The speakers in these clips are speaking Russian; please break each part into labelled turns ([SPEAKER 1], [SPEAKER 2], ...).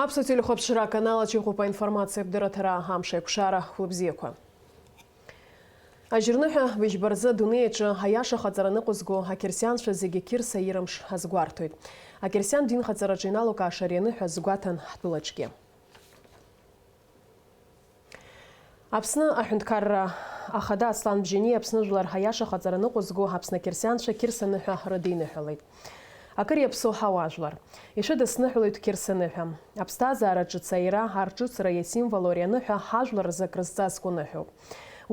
[SPEAKER 1] Аԥсуа хәаԥшра аканалаҿ иҟоуп аинформациа бдыраҭара амш еиқәшара хәлыбзиақәа. Ажьырныҳәа быжьбарзы адунеиаҿы аиаша хаҵара ныҟәызго ақьырсианцәа зегьы қьырса ирымш азгәарҭоит. Ақьырсиан динхаҵараҿы иналукааша ари аныҳәа згәаҭан ҳтәылаҿгьы. Аԥсны аҳәынҭқарра ахада Аслан Бжьани Аԥсны жәлар аиаша хаҵара ныҟәызго Аԥсны ақьырсианцәа қьырса ныҳәа рыдиныҳәалеит. Акыр иаԥсоу ҳауаажәлар, ишыдысныҳәалоит қьырса ныҳәа. Аԥсҭазаара ҿыц аира, арҿыцра иасимволу ари аныҳәа ҳажәлар рзы акрызҵазкуа ныҳәоуп.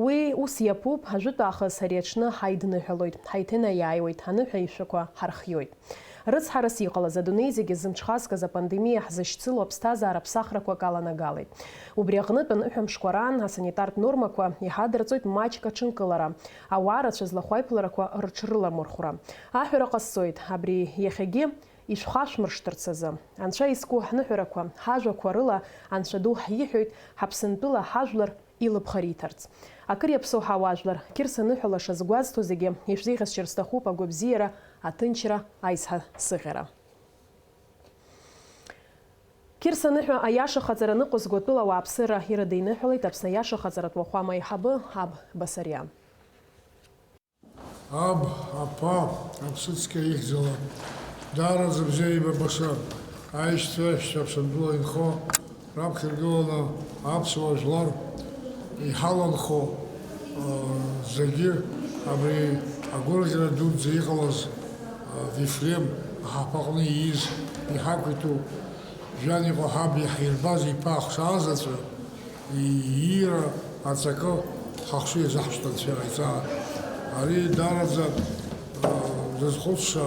[SPEAKER 1] Уи ус иаԥуп, ажәытәаахыс ари аҽны ҳаидныҳәалоит, ҳаиҭынаиааиуеит, аныҳәа ишәақәа ҳархиоит. Рыцҳарас иҟалаз адунеи зегьы зымҽхазкыз апандемиа ҳзышьцыло аԥсҭазаара ԥсахрақәак аланагалеит. Убри аҟнытә аныҳәамшқәа раан асанитартә нормақәа иҳадырҵоит маҷк аҽынкылара, ауаа рацәа злахәу аиԥыларақәа рыҽрыламырхәра. Аҳәара ҟасҵоит, абри иахьагьы ишәхашәмыршҭырц азы. Анцәа изку ҳныҳәарақәа, ҳажәақәа рыла Анцәа ду ҳиҳәоит ҳаԥсынтәыла ҳажәлар илыԥха риҭарц. Акыр иаԥсоу ҳауаажәлар, қьырса ныҳәалаша згәазҭо зегьы ишәзеиӷьасшьыр сҭахуп агәабзиара, аҭынчра, аизҳа сыӷьара. Қьырса ныҳәа аиаша хаҵара ныҟәызго атәыла ауааԥсыра ирыдиныҳәалеит Аԥсны аиаша хаҵаратә уахәама аиҳабы Аб Басариан.
[SPEAKER 2] Аб, апа, аԥсыцқьа ихьӡала, даараӡа бзиа ибабаша, аишьцәа Аԥсынтәыла инхо, раԥхьа иргыланы аԥсуа жәлар иҳаланхо зегьы абри агәырӷьара дуӡӡа иҟалаз Вифлеем аҳаԥаҟны ииз иҳақәиҭу Жәаниҟәа ҳаб иаҳирбаз иԥа ахшаазаҵәы иира аҵакы ҳахшыҩ азаҳшьҭ Анцәа иҟаиҵаа. Ари даараӡа зызхәыцша,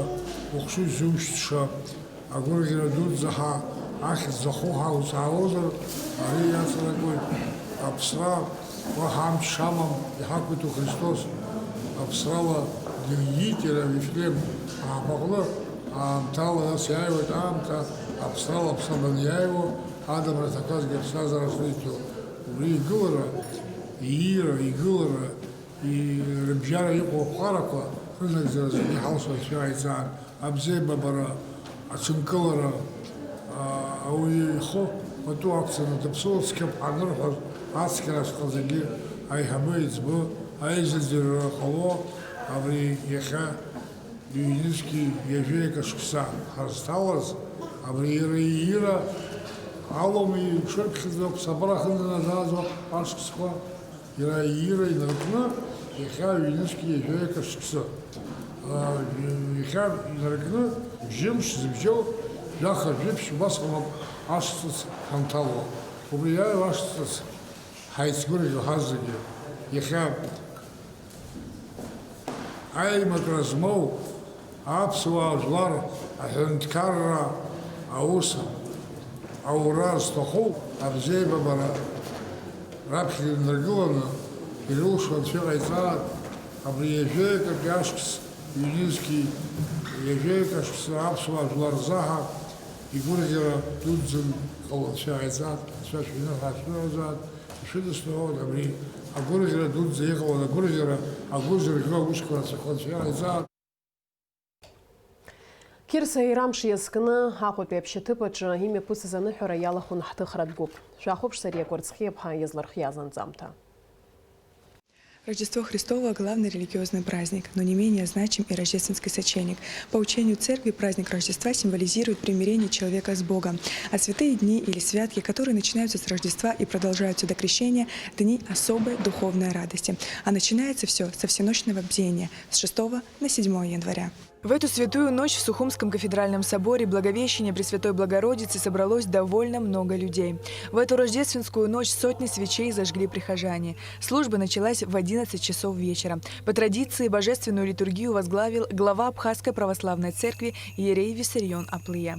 [SPEAKER 2] ухшыҩ зушьҭша агәырӷьара дуӡӡа ахьӡ захәо ҳауцаауазар, ари иаҵанакуеит аԥсра уаҳа амч шамам иҳақәиҭу Христос аԥсрала диит иара Вифлеем аҳаԥаҟны аамҭала нас иааиуеит аамҭа аԥсрала Аԥсны даниааиуа адамра аҭақәазгьы аԥсҭазаара шриҭо. Убри игылара, иира, игылара, рыбжьара иҟоу аԥҟарақәа рынагӡара зегьы ҳалшо Анцәа иҟаиҵaan. Абзиабабара, аҽынкылара, ауаҩы ихы пату ақәҵаны даԥсыуа цқьа ҳанырҳәоз ацқьарашҟа зегьы аиҳабы, еиҵбы, аизаӡырра ҟало абри иахьа иҩнызқьи ҩажәеика шықәса ҳазҭалаз абри иира аломи ишырԥхьыӡо ԥсабара хынӡанаӡаазо ашықәсқәа иара иира инаркны иахьа ҩнызқьи ҩажәеика шықәса иахьа инаркны бжьымш зыбжьоу жәаха жәиԥшь убасҟаноуп ашҵыц ҳанҭалуа. Убри иааиуа ашҵыц ҳаицгәырӷьо ҳазегьы иахьа аимакра змоу аԥсуаа жәлар аҳәынҭқарра аус аура зҭаху абзиабабара раԥхьа инаргыланы ирылшо Анцәа иҟаиҵaan. Абри ҩажәеикатәи ашықәс ҩнызқьи ҩажәеика ашықәса аԥсуаа жәлар рзаҳа игәырӷьара дуӡӡан ҟало Анцәа иҟаиҵaan. Анцәа шәиныҳәа ишәыдысныҳәалоит абри агәырӷьара дуӡӡа иҟалаз агәырӷьара агәы зырӷьо аусқәа рацәақәа Анцәа иҟаиҵaan.
[SPEAKER 1] Қьырса ирамш иазкны Аҟәатәи аԥшьаҭыԥаҿы имҩаԥысыз аныҳәара иалахәын ҳҭыхра дгәуп. Шәаахәыԥш сари акәарцхьеиԥҳа иазлархиаз анҵамҭа.
[SPEAKER 3] Рождество Христово – главный религиозный праздник, но не менее значим и рождественский сочельник. По учению церкви праздник Рождества символизирует примирение человека с Богом, а святые дни или святки, которые начинаются с Рождества и продолжаются до Крещения, дни особой духовной радости. А начинается все со всеночного бдения с 6 на 7 января. В эту святую ночь в Сухумском кафедральном соборе Благовещения Пресвятой Богородицы собралось довольно много людей. В эту рождественскую ночь сотни свечей зажгли прихожане. Служба началась в 11 часов вечера. По традиции божественную литургию возглавил глава Абхазской православной церкви иерей Виссарион Аплия.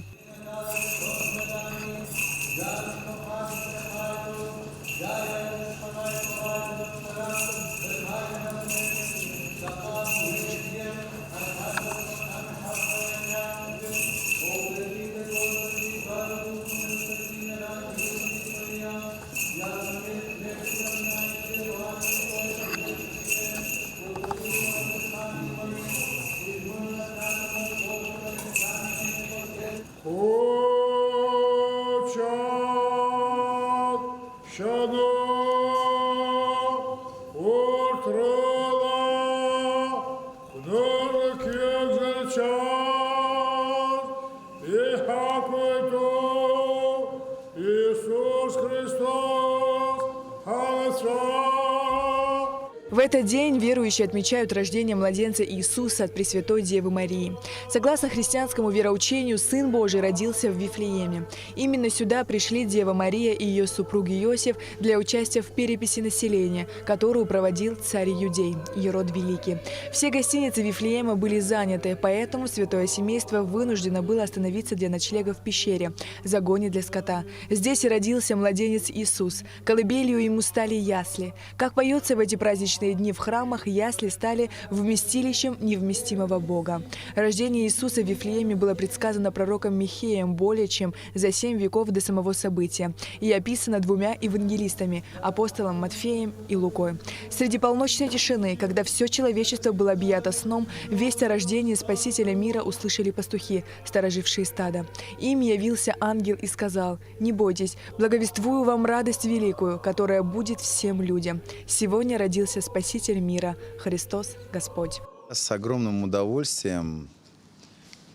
[SPEAKER 3] этот день верующие отмечают рождение младенца Иисуса от Пресвятой Девы Марии. Согласно христианскому вероучению, Сын Божий родился в Вифлееме. Именно сюда пришли Дева Мария и ее супруг Иосиф для участия в переписи населения, которую проводил царь Иудей, Ирод Великий. Все гостиницы Вифлеема были заняты, поэтому святое семейство вынуждено было остановиться для ночлега в пещере, загоне для скота. Здесь и родился младенец Иисус. Колыбелью ему стали ясли. Как поется в эти праздничные дни в храмах, ясли стали вместилищем невместимого Бога. Рождение Иисуса в Вифлееме было предсказано пророком Михеем более чем за 7 веков до самого события и описано двумя евангелистами – апостолом Матфеем и Лукой. Среди полночной тишины, когда все человечество было объято сном, весть о рождении Спасителя мира услышали пастухи, сторожившие стадо. Им явился ангел и сказал: «Не бойтесь, благовествую вам радость великую, которая будет всем людям. Сегодня родился Спаситель мира, Христос Господь».
[SPEAKER 4] С огромным удовольствием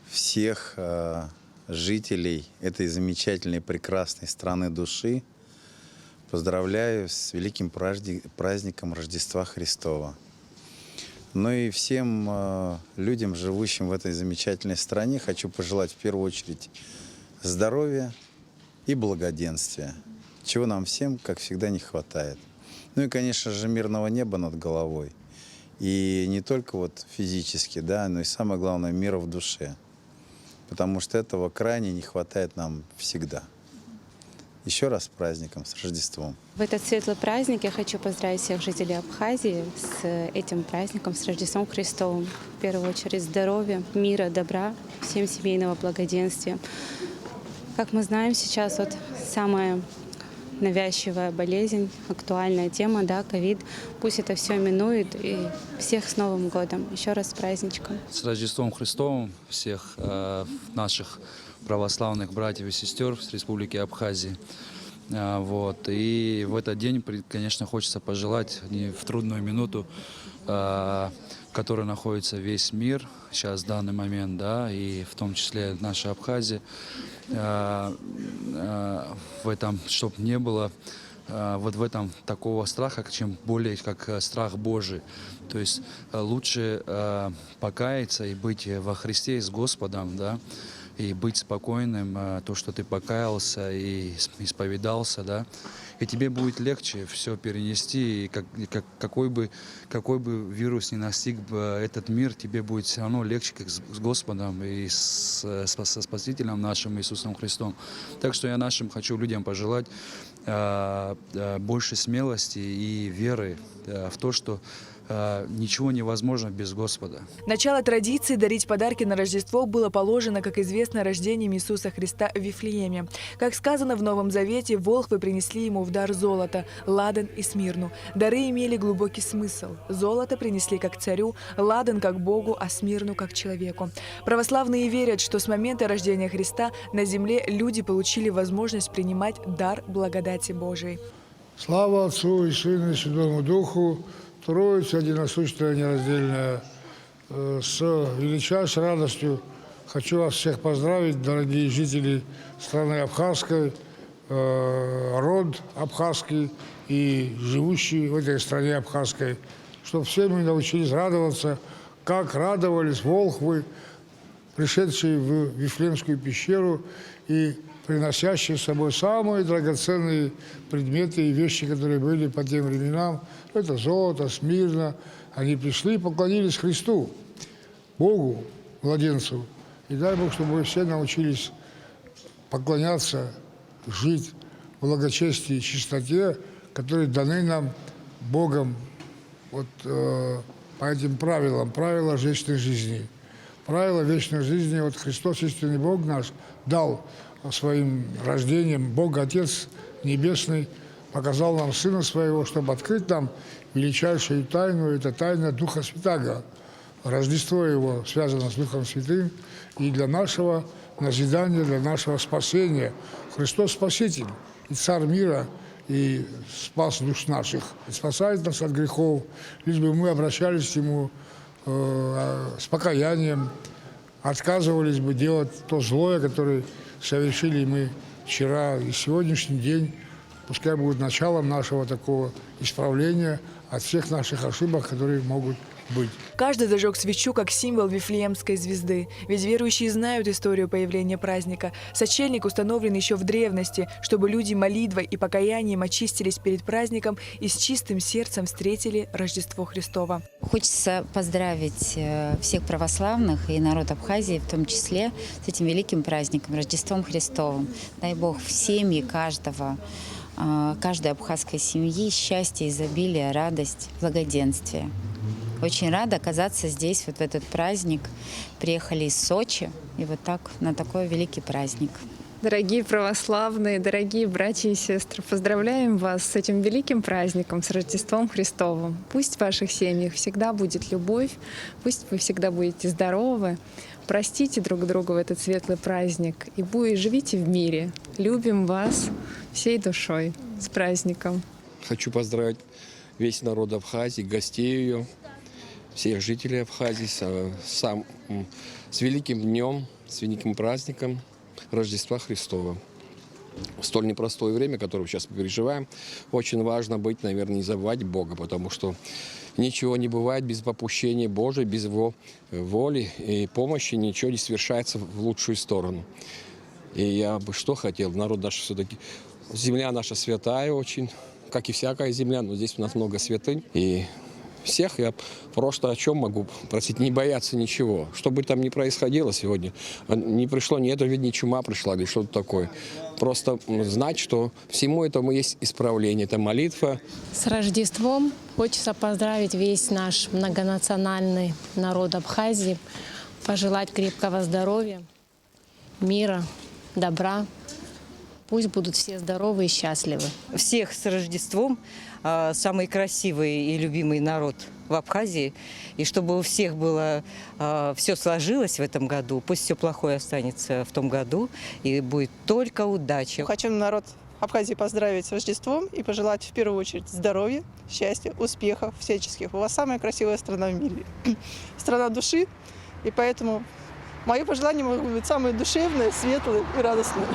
[SPEAKER 4] всех жителей этой замечательной, прекрасной страны души поздравляю с великим праздником Рождества Христова. Ну и всем людям, живущим в этой замечательной стране, хочу пожелать в первую очередь здоровья и благоденствия, чего нам всем, как всегда, не хватает. Ну и, конечно же, мирного неба над головой. И не только вот физически, да, но и самое главное, мира в душе. Потому что этого крайне не хватает нам всегда. Еще раз с праздником, с Рождеством.
[SPEAKER 5] В этот светлый праздник я хочу поздравить всех жителей Абхазии с этим праздником, с Рождеством Христовым. В первую очередь здоровья, мира, добра, всем семейного благоденствия. Как мы знаем, сейчас вот самая навязчивая болезнь, актуальная тема, да, ковид. Пусть это все минует, и всех с Новым годом. Еще раз с праздничком.
[SPEAKER 6] С Рождеством Христовым всех наших православных братьев и сестер с Республики Абхазии. Вот. И в этот день, конечно, хочется пожелать в трудную минуту, в которой находится весь мир сейчас, в данный момент, да, и в том числе наша Абхазия, в этом, чтобы не было вот в этом такого страха, чем более как страх Божий. То есть лучше покаяться и быть во Христе с Господом, да, и быть спокойным, то, что ты покаялся и исповедался, да, и тебе будет легче все перенести, и какой бы вирус ни настиг этот мир, тебе будет все равно легче, как с Господом и со Спасителем нашим Иисусом Христом. Так что я нашим хочу людям пожелать больше смелости и веры в то, что ничего невозможно без Господа.
[SPEAKER 3] Начало традиции дарить подарки на Рождество было положено, как известно, рождением Иисуса Христа в Вифлееме. Как сказано в Новом Завете, волхвы принесли ему в дар золото, ладан и смирну. Дары имели глубокий смысл. Золото принесли как царю, ладан как Богу, а смирну как человеку. Православные верят, что с момента рождения Христа на земле люди получили возможность принимать дар благодати Божией.
[SPEAKER 2] Слава Отцу и Сыну и Святому Духу, Троица единосущная, нераздельная. С величайшей радостью хочу вас всех поздравить, дорогие жители страны Абхазской, род абхазский и живущие в этой стране абхазской, чтобы все мы научились радоваться, как радовались волхвы, пришедшие в Вифлеемскую пещеру и приносящие с собой самые драгоценные предметы и вещи, которые были по тем временам. Это золото, смирно. Они пришли и поклонились Христу, Богу, младенцу. И дай Бог, чтобы вы все научились поклоняться, жить в благочестии и чистоте, которые даны нам Богом вот, по этим правилам, правила вечной жизни. Правила вечной жизни, вот Христос, истинный Бог наш, дал своим рождением. Бог Отец Небесный показал нам Сына Своего, чтобы открыть нам величайшую тайну. Это тайна Духа Святаго. Рождество Его связано с Духом Святым. И для нашего назидания, для нашего спасения. Христос Спаситель и Царь мира, и спас душ наших. И спасает нас от грехов, лишь бы мы обращались к Ему с покаянием, отказывались бы делать то злое, которое совершили мы вчера и сегодняшний день, пускай будет началом нашего такого исправления от всех наших ошибок, которые могут быть.
[SPEAKER 3] Каждый зажег свечу как символ Вифлеемской звезды. Ведь верующие знают историю появления праздника. Сочельник установлен еще в древности, чтобы люди молитвой и покаянием очистились перед праздником и с чистым сердцем встретили Рождество Христово.
[SPEAKER 7] Хочется поздравить всех православных и народ Абхазии в том числе с этим великим праздником, Рождеством Христовым. Дай Бог в семьи каждой абхазской семьи счастье, изобилие, радость, благоденствие. Очень рада оказаться здесь, вот в этот праздник. Приехали из Сочи, и вот так, на такой великий праздник.
[SPEAKER 8] Дорогие православные, дорогие братья и сестры, поздравляем вас с этим великим праздником, с Рождеством Христовым. Пусть в ваших семьях всегда будет любовь, пусть вы всегда будете здоровы. Простите друг друга в этот светлый праздник и живите в мире. Любим вас всей душой. С праздником!
[SPEAKER 9] Хочу поздравить весь народ Абхазии, гостей ее, всех жителей Абхазии с великим днем, с великим праздником Рождества Христова. В столь непростое время, которое сейчас мы переживаем, очень важно быть, наверное, не забывать Бога, потому что ничего не бывает без попущения Божия, без Его воли и помощи, ничего не совершается в лучшую сторону. И я бы что хотел, народ наш все-таки, земля наша святая очень, как и всякая земля, но здесь у нас много святынь. И всех я просто о чем могу просить, не бояться ничего. Что бы там ни происходило сегодня, не пришло, ни это, ведь не чума пришла или что-то такое. Просто знать, что всему этому есть исправление, это молитва.
[SPEAKER 10] С Рождеством хочется поздравить весь наш многонациональный народ Абхазии, пожелать крепкого здоровья, мира, добра. Пусть будут все здоровы и счастливы.
[SPEAKER 11] Всех с Рождеством, самый красивый и любимый народ в Абхазии. И чтобы у всех было все сложилось в этом году, пусть все плохое останется в том году, и будет только удача.
[SPEAKER 12] Хочу народ Абхазии поздравить с Рождеством и пожелать в первую очередь здоровья, счастья, успехов всяческих. У вас самая красивая страна в мире. Страна души, и поэтому мое пожелание может быть самое душевное, светлое и радостное.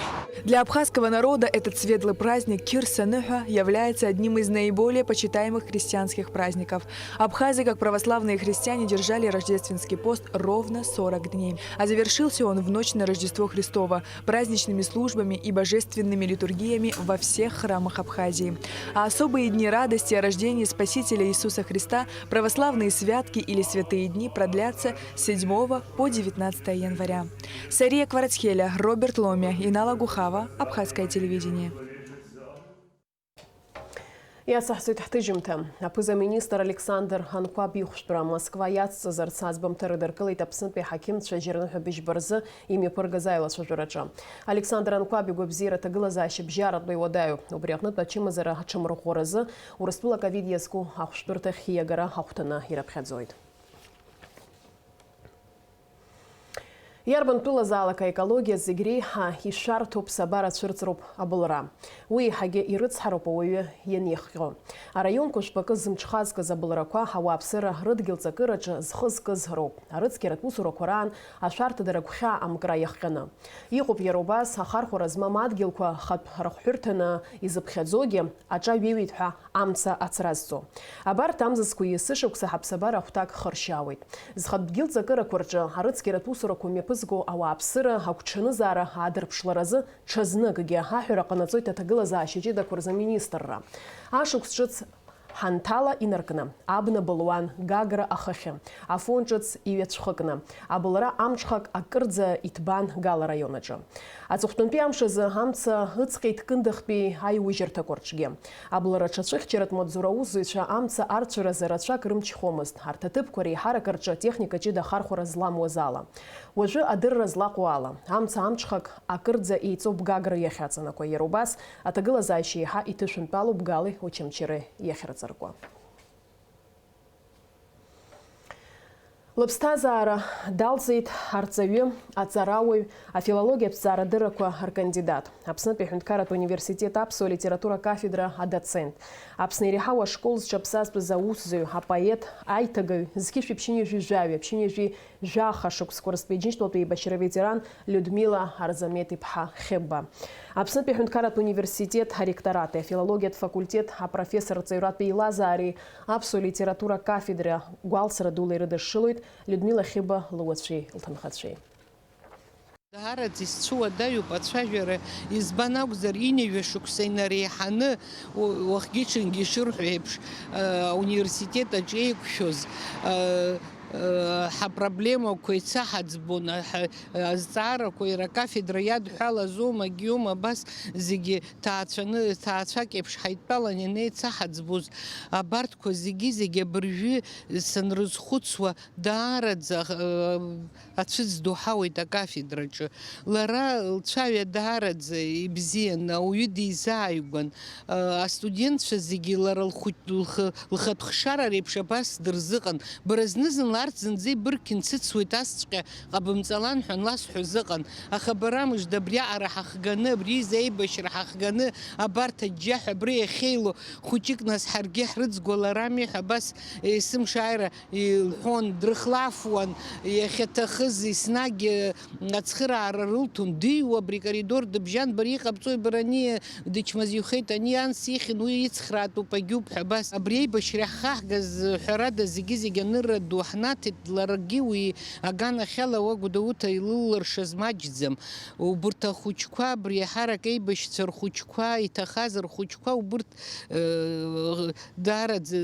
[SPEAKER 3] Для абхазского народа этот светлый праздник Кир-Саныха является одним из наиболее почитаемых христианских праздников. Абхазы, как православные христиане, держали рождественский пост ровно 40 дней. А завершился он в ночь на Рождество Христово праздничными службами и божественными литургиями во всех храмах Абхазии. А особые дни радости о рождении Спасителя Иисуса Христа, православные святки или святые дни продлятся с 7 по 19 января. Сария Кварацхеля, Роберт Ломя, Инала Гухава, Абхазское телевидение.
[SPEAKER 1] Я сахсу тахтыжимта. Апыза-министр Александр Анкуаби Хушпра Москва яцца зарцазбам тарыдыркылы тапсын пе хаким чажирных бишбарзы ими пыргазайла шажурача. Александр Анкуаби губзира тагылаза ашып жарадлы водаю. Убряхнат бачимазара хачымры хоразы урыстула ковид-еску ахушпыртых хиягара хауқтына ирапхадзойд. Ярбан тула залака экология зигриха и шар топ сабара цурцруп абылра. Уи хаге ирыц харопауи енехго. А район кушпакы зымчхазка забылраква хава апсыра рыдгилцакырачы зхызкы зхроп. А рыцкерат мусура Коран, а шарты дыракуха амкра яхгана. Иқуп Ярубас ахар хоразма мадгилква хат раххюртана изыпхядзоги, ача вивитха амца ацразцо. Абар там заскуи сышукса хапсабара хутак харшауит. Зхат бгилцакыра курча, а рыцкерат мусура куми пызго ауаапсыра хакчынызара адырԥшларазы ҽазныкгьы аҳәара ҟанаҵоит аҭагылазаашьа аҷыда министрра. Ашықәс ҿыц ҳанҭала инаркны, абна былуан гагра ахахьы, афон ҿыц иҩацәхыкны, абылра амҽхак акырӡа иҭбан Гала раионаҿы. Аҵыхәтәантәи амшазы амца ыҵҟьеит Кындыхтәи аиужьырҭақәа рҿгьы. Абылра ҽацәыхьчаратә маҵзура аусзуҩцәа амца арцәаразы рацәак рымчхомызт, арҭ аҭыԥқәа реиҳарак рҿы атехника ҷыда хархәара зламуаз ала. Уажәы адырра злаҟоу ала, амца амҽхак акырӡа еиҵоуп Гагра иахьаҵанакуа, иара убас аҭагылазаашьа еиҳа иҭышәынтәалоуп Гали Очамчыреи иахьырҵаркуа. Лыԥсҭазаара далҵит арҵаҩы, аҵарауаҩ, афилологиатә зҵаарадыррақәа ркандидат, Аԥснытәи аҳәынҭқарратә университет аԥсуа литература кафедра адоцент, Аԥсны иреиҳау ашкол зҿаԥсазтәыз аусзуҩ, апоет, аиҭагаҩ, зқьышәи ԥшьынҩажәи жәаҩа, ԥшьынҩажәи Жаха шукскорспеджинштвалту ибашира ветеран Людмила Арзаметиԥҳа Хебба. Аԥснытәи аҳәынҭқарратә университет аректорат, афилологиатә факультет апрофессор Ҵаҩратәи Илазаари аԥсуа литература кафедра гәалсра дула ирыдышшылоит Людмила Хебба луацәеи лҭынхацәеи.
[SPEAKER 13] Даара зцуадаҩуп ацәажәара, избан акәзар инеиҩа шықәса инареиҳаны уахгьы-ҽынгьы ишырҳәо еиԥш ауниверситет аҿы еиқәшәоз ҳапроблемақәа еицаҳаӡбон, азҵаарақәа иара акафедра иадҳәалазоума, агьиоума, абас зегьы ҭаацәак еиԥш ҳаидтәалан инеицаҳаӡбоз абарҭқәа зегьы абыржәы санрызхәыцуа даараӡа ацәыӡ ду ҳауеит акафедраҿы. Лара лцәаҩа даараӡа ибзиан, ауаҩы дизааигәан. Астудентцәа зегьы лара лхатә хшара реиԥш абас дырзыҟан. Бара зны-зынла арҭ зынӡа ибырқьынцыцуеит асҵәҟьа ҟабымҵалан ҳәа анласҳәо зыҟан. Аха бара мыжда абри аҟара ҳахганы, абри изы аибашьра ҳахганы, абарҭ аџьџьаҳәа абри иахьеило хәыҷык нас ҳаргьы ҳрыҵго ларами ҳәа абас есымшааира илҳәон, дрыхлафуан, иахьаҭахыз еснагь ацхыраара рылҭон, дыҩуа абри коридор дыбжьан, бара иҟабҵои, бара ани дычмазаҩхеит, ани анс ихьын, уи ицхраатәуп, агьуп ҳәа абас. Абри аибашьра ҳхаҳгаз ҳәарада зегьы анырра ду ҳнаҭеит, ларгьы уи аганахьала уа Гәдоуҭа илылыршаз маҷӡам. Убырҭ ахәыҷқәа, абри иаҳарак аибашьцәа рхәыҷқәа, иҭахаз рхәыҷқәа, убырҭ даараӡа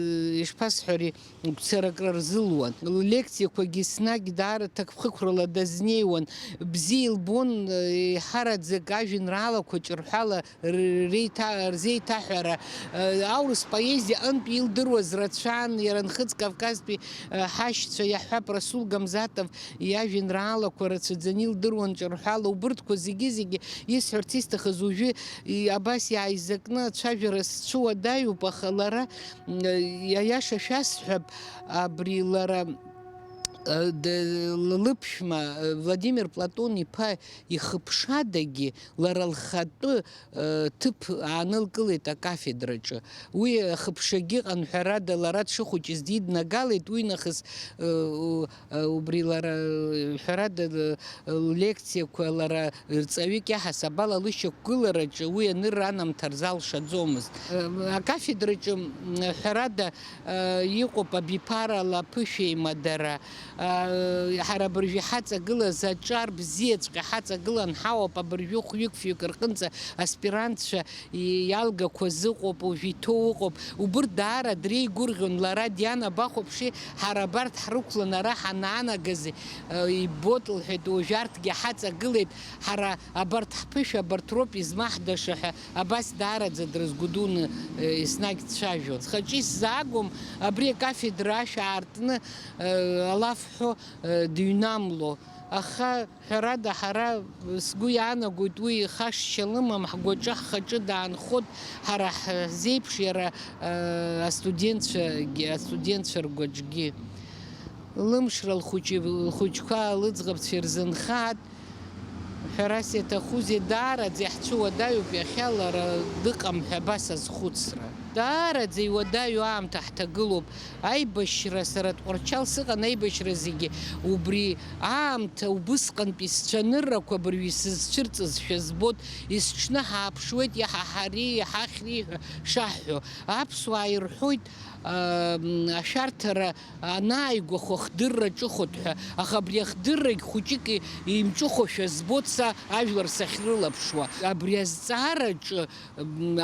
[SPEAKER 13] ишԥасҳәари, гәцаракра рзылуан. Лекциақәагьы еснагь даара ҭакԥхықәрала дазнеиуан. Бзиа илбон иҳараӡак ажәеинраалақәа ҿырҳәала рзеиҭаҳәара. Аурыс поезиа антәи илдыруаз рацәан, иара Нхыҵ Кавказтәи ҳашьцәа иаҳҳәап Расул Гамзатов иажәеинраалақәа рацәаӡаны илдыруан ҿырҳәала. Убырҭқәа зегьы исҳәарц исҭахыз уажәы абас иааизакны ацәажәара сцәуадаҩуп, аха лара аиаша шәасҳәап, абри лара лыԥшәма Владимир Платон-иԥа ихыԥшадагьы лара лхатәы ҭыԥ аанылкылеит акафедраҿы. Уи ахыԥшагьы ыҟан ҳәарада, лара дшыхәыҷыз диднагалеит, уи нахыс убри лара ҳәарада лекциақәа лара рҵаҩык иаҳасаб ала лышьақәгылараҿы уи анырра анамҭар залшаӡомызт. Акафедраҿы ҳәарада иҟоуп абиԥарала аԥышәеимадара. Ҳара абыржәы ҳаҵагылаз аҿар бзиаҵәҟьа ҳаҵагылан ҳауап, абыржәы хәҩык-фҩык рҟынӡа аспирантцәа иалгақәа зыҟоуп, уажәы иҭоу ыҟоуп. Убырҭ даара дреигәырӷьон. Лара Диана бахәаԥши, ҳара абарҭ ҳрықәланы ара ҳанаанагаз ибот лҳәеит, уажәы арҭгьы ҳаҵагылеит, ҳара абарҭ ҳԥышәа, абарҭ роуп измаҳдаша ҳәа абас даараӡа дрызгәдуны еснагь дцәажәон. Схаҿы исзаагом абри акафедра ашә аартны алаф ҳәо дыҩнамло. Аха ҳәарада ҳара сгәы иаанагоит, уи хашшьа лымам, ҳгәаҿы ҳхаҿы даанхот, ҳара ҳзеиԥш иара астудентцәа ргәаҿгьы. Лымшра лхәыҷқәа лыӡӷабцәа ирзынхаат. Ҳәарас иаҭахузеи, даараӡа иаҳцәуадаҩуп иахьа лара дыҟам ҳәа абас азхәыцра. Даараӡа иуадаҩу аамҭа ҳҭагылоуп. Аибашьра, сара Тҟәарчал сыҟан, аибашьра зегьы убри аамҭа убысҟантәи сцәаныррақәа абыржәы сызцәырҵызшәа збот, есҽны ҳааԥшуеит иаҳаҳари, иаҳахьри ҳәа шаҳҳәо. Аԥсуаа ирҳәоит ашәарҭара анааигәахо ахдырра ҿыхот ҳәа, аха абри ахдыррагь хәыҷык имҿыхошәа збот са ажәлар сахьрылаԥшуа. Абри азҵаараҿы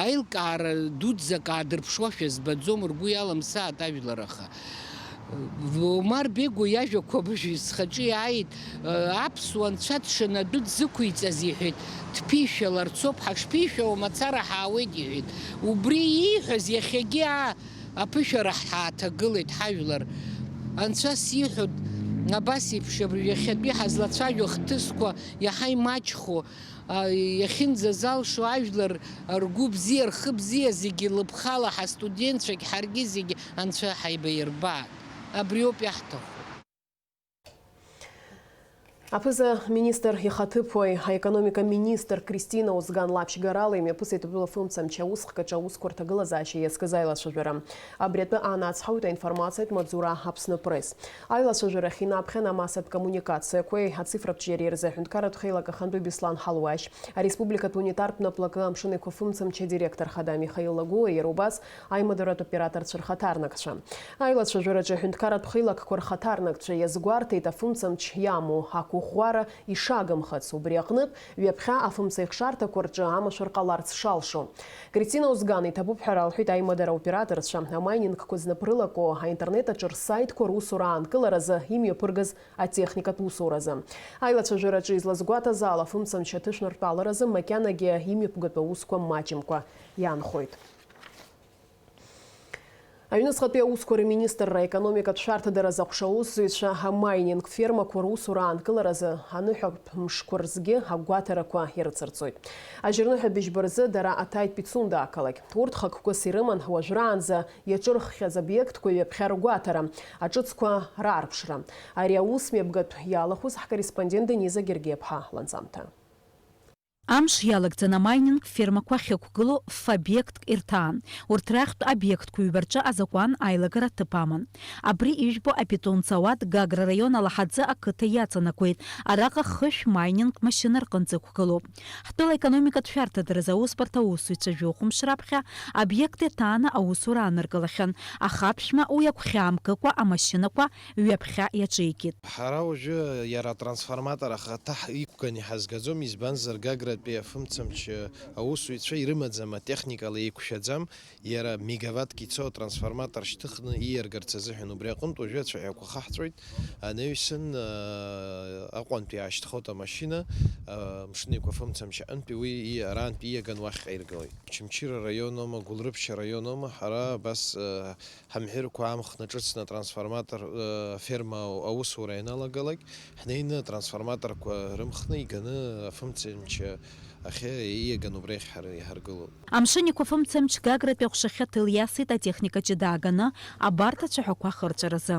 [SPEAKER 13] аилкаара дуӡӡак аадырԥшуашәа збаӡом, ргәы иаламсаат ажәлар. Аха Омар Бего иажәақәа абыржәы схаҿы иааит, аԥсуа анцәа дшаны адәы дзықәиҵаз иҳәеит, дԥишәаларцоуп, ҳашԥишәауа мацара ҳаауеит иҳәеит. Убри ииҳәаз иахьагьы аԥышәара ҳааҭагылеит ҳажәлар. Анцәа сиҳәоит, абас еиԥш абыржәы иахьатәи ҳазлацәажәо хҭысқәа иаҳа имаҷхо, иахьынӡазалшо ажәлар ргәы бзиа, рхы бзиа зегьы лыԥхала ҳастудентцәагь ҳаргьы зегьы анцәа ҳаибаирбаат. Абри ауп иаҳҭаху.
[SPEAKER 1] Апыза министр ихатыпой, экономика министр Кристина Узган Лапшигарала имя пысы это было функциям чаусха чаус кортагала зачи, сказала шажера. Абретбе анац хаута информация мадзура хапсна пресс. Айла шажера хина пхена масса коммуникация, кое цифра пчерерзе, хункарат хейла каханду бислан халуаш, а республика тунитарпна плакам шины функциям че директор хада Михаил Лагуа и Рубас, ай модерат оператор черхатарнакша. Айла шажера че хункарат хейла корхатарнакче язгуарте это функциям чьяму хаку Хуара и шагом хацу брехнет, вебха афумцех шарта корджама шаркаларц шалшу. Кристина Узган и табуб харал хитай модера оператор шам на майнинг кознаприла ко а интернета чер сайт корусуран кылараза имя пыргаз а техника тусураза. Айла чажерачи из лазгуата зала фумцам чатышнар палараза макянаге имя пугатоуско мачимко янхойт. Аюнысхатпе ускоры министр экономика шарта деразақшауыз зүйші майнинг ферма корусуран кыларазы аныхып мшкурзге агуатараква ерцерцойд. Ажирныхы бешбірзі дара атайт пицунда акалак. Туртхак косирыман важранза ячырх хязабъект кое пхаргуатара, ачыцква рарпшра. Ария усмебгат ялахуз корреспондент Дениза Гергебха ланзамта.
[SPEAKER 14] Амш ялагӡаны амайнинг фермақәа ахьықәгылоу фобиектк ирҭаан. Урҭ рахьтә обиектқәа ҩбарҿы азакәан аилагара ҭыԥ аман. Абри ижәбо апитонцауад Гагра раион алаҳаӡы ақыҭа иаҵанакуеит. Араҟа хышә майнинг машьына рҟынӡа ықәгылоуп. Ҳтәыла економикатә шәарҭадаразы аусбарҭа аусзуҩцәа жәохәымш раԥхьа обиект иҭааны аусура ааныркылахьан. Аха аԥшәма уи агәхьаамкыкәа амашьынақәа ҩаԥхьа иаҿикит.
[SPEAKER 15] Ҳара уажәы иара трансформатор ахаҭа иқәган иҳазгаӡом, избанзар Гагра фымцамч аусуҩцәа ирымаӡам атехникала еиқәшәаӡам, иара мегаваттк ицо трансформатор шьҭыхны ииаргарц азыҳәан убри аҟынтә уажәы ацәаҳәақәа хаҳҵәоит. Анаҩсан аҟәантәи аашьҭхоит амашьына, мшынеиқәа фымцамч аҟынтәи уи араантәи ииаган уахьҟа иргылеит. Очамчыра раионома, Гәылрыԥшьа раионома, ҳара абас ҳамҳәырқәа амхны ҿыцны трансформатор ферма аусура ианалагалак, ҳнеины трансформаторқәа рымхны иганы афымцамч
[SPEAKER 14] Амшынеиқәа фымцамч Гагратәи аҟәшахьы ҭыл иасит атехникаҿы дааганы абарҭ ацәаҳәақәа хырҵәаразы.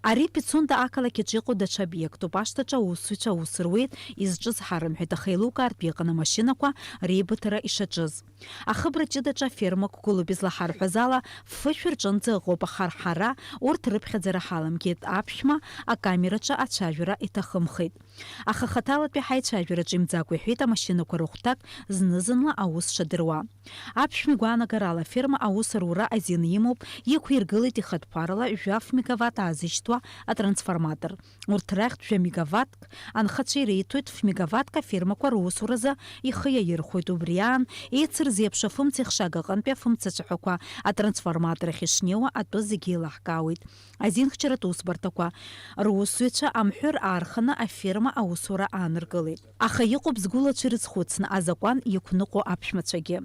[SPEAKER 14] Ари Пицунда ақалақьаҿы иҟоу даҽа обиектуп. Ашҭаҿы аусзуҩцәа аус руеит изҿыз ҳарымҳәеит, аха еилукаартә иҟан амашьынақәа реибыҭара ишаҿыз. Ахыбра ҷыдаҿы афермақәа гылоуп излаҳарҳәаз ала фышә рҿынӡа ыҟоуп, аха ҳара урҭ рыԥхьаӡара ҳаламгеит. Аԥшәма акамераҿы ацәажәара иҭахымхеит. Аха хаҭалатәи ҳаицәажәараҿы имӡакәа иҳәеит амашьынақәа рыхәҭак зны-зынла аус шадыруа. Аԥшәма игәаанагарала аферма аус арура азин имоуп, иқәиргылеит ихатәқәарала жәаф мегаватт аазышьҭуа атрансформатор. Урҭ рахьтә жәа мегаваттк анхацәа иреиҭоит, ф-мегаваттк афермақәа русуразы ихы иаирхәоит. Убри аан еицырз еиԥш афымца ихшага аҟынтәи афымца ацәаҳәақәа атрансформатор ахь ишнеиуа атәы зегьы еилаҳкаауеит. Азинхьчаратә усбарҭақәа русзуҩцәа амҳәыр аарханы аферма аусура ааныркылеит. Аха иҟоуп згәылацәа ирызхәыцны азакәан иқәныҟәо аԥшәмацәагьы.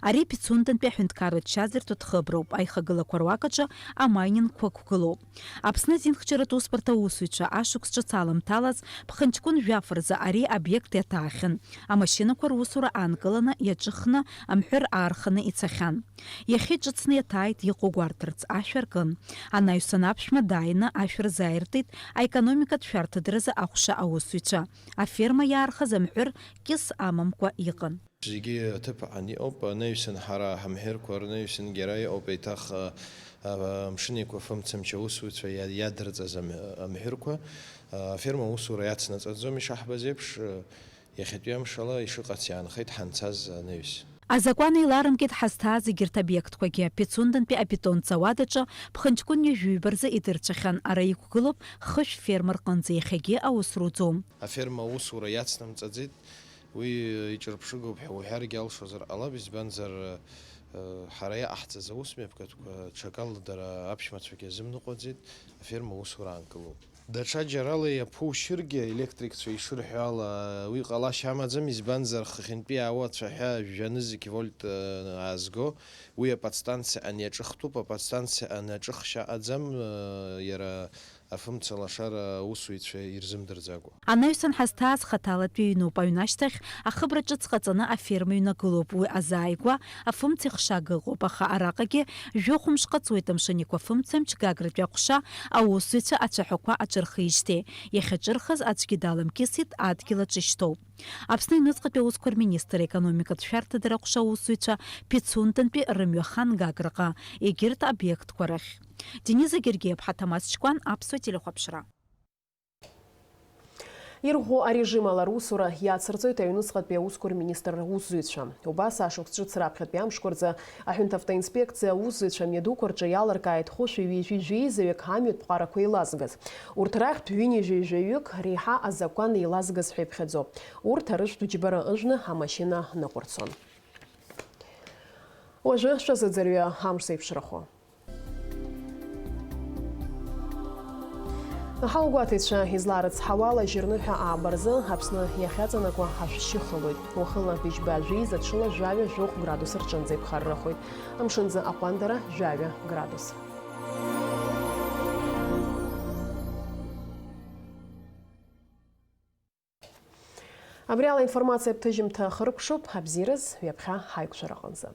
[SPEAKER 14] Ари Пицундантәи аҳәынҭқарратә чазырҭатә ҭхыброуп. Аихагылақәа руакаҿы амайнингқәа ықәгылоуп. Аԥсны азинхьчаратә усбарҭа аусзуҩцәа ашықәс ҿыц аламҭалаз ԥхынҷкәын жәаф рзы ари обиект иаҭаахьан. Амашьынақәа русура аанкыланы иаҿыхны амҳәыр аарханы ицахьан. Иахьа иҿыцны иаҭааит иҟоу гәарҭарц, ашәа ркын. Анаҩсан аԥшәма дааины ашәа рзааиртит аекономикатә шәарҭадаразы аҟәша аусзуҩцәа. Аферма иаархаз амҳәыр кьыс амамкәа иҟан.
[SPEAKER 15] Зегьы ҭыԥаҟан иҟоуп, анаҩсан ҳара ҳамҳәырқәа рнаҩсан џьара иҟоуп еиҭах мшынеиқәа фымцамч аусзуҩцәа иадырҵаз амҳәырқәа аферма аусура иацнаҵаӡом ишаҳбаз еиԥш, иахьатәи амш ала ишыҟац иаанхеит ҳанцаз анаҩс.
[SPEAKER 14] Азакәан еиларымкит ҳазҭааз егьырҭ обиектқәагьы. Пицундантәи апитонҵауадаҿы ԥхынҷкәын ҩажәаҩбарзы идырцәахьан. Ара иқәгылоуп хышә ферма рҟынӡа, иахьагьы аус руӡом.
[SPEAKER 15] Аферма аусура иацнамҵаӡеит, уи иҿырԥшыгоуп ҳәа уҳәаргьы алшозар ҟалап, избанзар ҳара иаҟаҳҵаз аусмҩаԥгатәқәа ҽакала дара аԥшәмацәагьы азымныҟәаӡеит, аферма аусура аанкылоуп. Даҽа џьарала иаԥушьыргьы електрикцәа ишырҳәо ала уи ҟалашьа амаӡам, избанзар хыхьынтәи аауа ацәаҳәа жәанызқь вольт аазго, уи аподстанциаҟны иаҿыхтәуп, аподстанциаҟны аҿыхшьа аҟаӡам, иара афымцалашара аусуҩцәа ирзымдырӡакәа.
[SPEAKER 14] Анаҩсан ҳазҭааз хаҭалатәи ҩноуп, аҩнашьҭахь ахыбра ҿыц ҟаҵаны аферма ҩнагылоуп. Уи азааигәа афымца ихшага ыҟоуп, аха араҟагьы жәохәымш ҟаҵуеит амшын еиқәа фымцамч Гагратәи аҟәша аусзуҩцәа ацәаҳәақәа аҿырхижьҭеи. Иахьаҿырхыз аӡәгьы даламкьысит, адгьыл аҿы ишьҭоуп. Аԥсны Аҩныҵҟатәи аусқәа рминистр економикатә шәарҭадара аҟәша аусзуҩцәа Пицундантәи рымҩахан Гаграҟа, егьырҭ обиектқәа рахь. Дениза Гергиев-ԥҳа Ҭамаз Ҷкәан, Аԥсуа телехәаԥшра.
[SPEAKER 1] Ирӷәӷәо арежим ала русура иацырҵоит Аҩныҵҟатәи аусқәа рминистр аусзуҩцәа. Убас ашықәс ҿыц раԥхьатәи амшқәа рзы аҳәынҭ автоинспекциа аусзуҩцәа мҩадуқәа рҿы иалыркааит хәышәи-ҩажәи-жәеизаҩык ҳамҩатә ԥҟарақәа еилазгаз. Урҭ рахьтә ҩынҩажәи-жәаҩык реиҳа азакәан еилазгаз ҳәа иԥхьаӡоуп. Урҭ арыжәтә џьбара ыжны амашьына ныҟәырцон. Уажәы шәазыӡырҩы амш зеиԥшрахо. Ҳаугәаҭеицәа изларыцҳауа алажьырныҳәа аабарзы Аԥсны иахьаҵанакуа ҳашәшьы хылоит. Уахыла ижьба жәеиза ҽыла 2 градус рҿынӡа иԥхаррахоит. Амшынӡа аҟәандара 2 градус. Абри ала информациа бҭыжьымҭа хыркәшоуп. Абзираз ҩаԥхьа ҳаиқәшәара аҟынӡа.